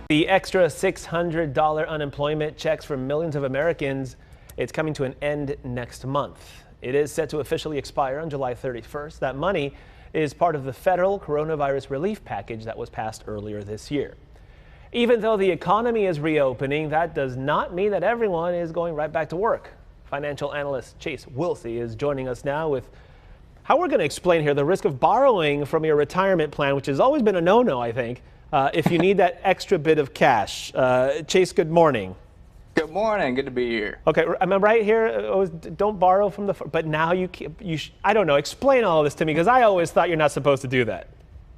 The extra $600 unemployment checks for millions of Americans, it's coming to an end next month. It is set to officially expire on July 31st. That money is part of the federal coronavirus relief package that was passed earlier this year. Even though the economy is reopening, that does not mean that everyone is going right back to work. Financial analyst Chase Wilsey is joining us now with how we're going to explain here the risk of borrowing from your retirement plan, which has always been a no-no, I think, if you need that extra bit of cash. Chase, good morning. Good morning. Good to be here. Okay, am I right here? Don't borrow from the, but now I don't know. Explain all this to me, because I always thought you're not supposed to do that.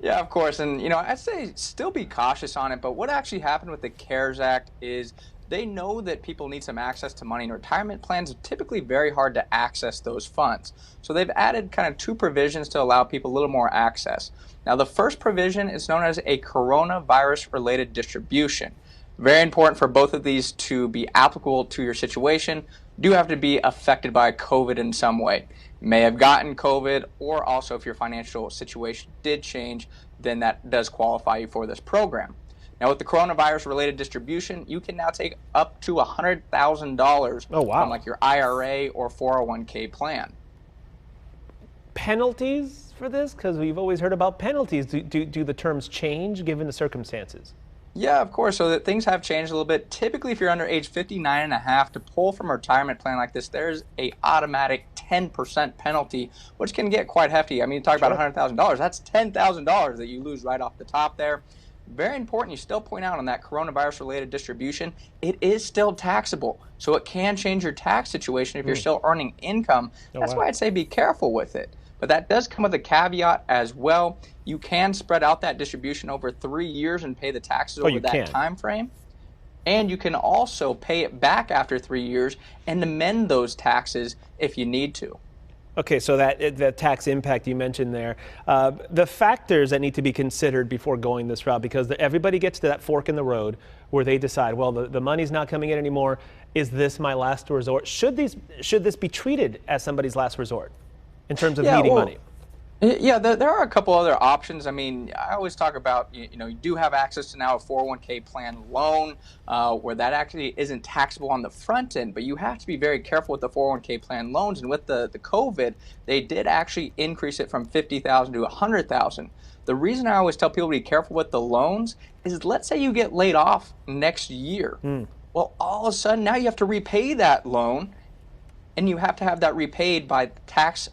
Yeah, of course. And, I'd say still be cautious on it. But what actually happened with the CARES Act is they know that people need some access to money, and retirement plans are typically very hard to access those funds. So they've added kind of two provisions to allow people a little more access. Now, the first provision is known as a coronavirus-related distribution. Very important for both of these to be applicable to your situation. Do have to be affected by COVID in some way. You may have gotten COVID, or also if your financial situation did change, then that does qualify you for this program. Now, with the coronavirus-related distribution, you can now take up to $100,000 from like your IRA or 401k plan. Penalties for this? Because we've always heard about penalties. Do the terms change given the circumstances? Yeah, of course. So that things have changed a little bit. Typically, if you're under age 59 and a half, to pull from a retirement plan like this, there's a automatic 10% penalty, which can get quite hefty. I mean, you talk about $100,000. That's $10,000 that you lose right off the top there. Very important, you still point out on that coronavirus-related distribution, it is still taxable. So it can change your tax situation if you're still earning income. That's why I'd say be careful with it. But that does come with a caveat as well. You can spread out that distribution over 3 years and pay the taxes over that time frame. And you can also pay it back after 3 years and amend those taxes if you need to. Okay, so that tax impact you mentioned there, the factors that need to be considered before going this route, because everybody gets to that fork in the road where they decide, well, the money's not coming in anymore. Is this my last resort? Should this be treated as somebody's last resort in terms of needing money? Yeah, there are a couple other options. I mean, I always talk about, you do have access to now a 401k plan loan where that actually isn't taxable on the front end, but you have to be very careful with the 401k plan loans. And with the COVID, they did actually increase it from $50,000 to $100,000. The reason I always tell people to be careful with the loans is, let's say you get laid off next year. Well, all of a sudden now you have to repay that loan. And you have to have that repaid by tax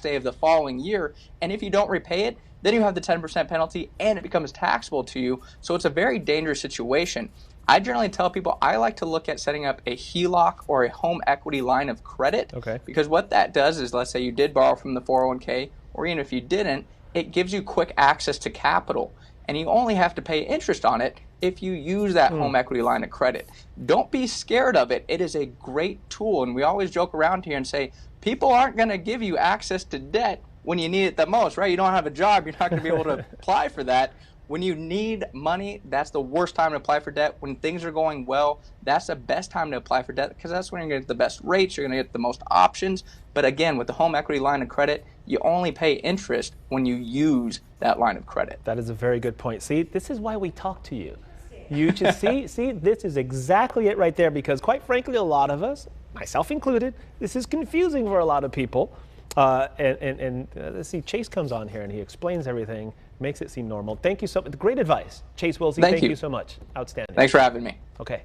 day of the following year. And if you don't repay it, then you have the 10% penalty and it becomes taxable to you. So it's a very dangerous situation. I generally tell people I like to look at setting up a HELOC or a home equity line of credit. Because what that does is, let's say you did borrow from the 401k, or even if you didn't, it gives you quick access to capital. And you only have to pay interest on it if you use that home equity line of credit. Don't be scared of it. It is a great tool. And we always joke around here and say, people aren't going to give you access to debt when you need it the most, right? You don't have a job, you're not going to be able to apply for that. When you need money, that's the worst time to apply for debt. When things are going well, that's the best time to apply for debt, because that's when you're going to get the best rates, you're going to get the most options. But again, with the home equity line of credit, you only pay interest when you use that line of credit. That is a very good point. See, this is why we talk to you. You just see, this is exactly it right there, because quite frankly, a lot of us, myself included, this is confusing for a lot of people. Let's see, Chase comes on here and he explains everything, makes it seem normal. Thank you so much. Great advice. Chase Wilsey, thank you so much. Outstanding. Thanks for having me. Okay.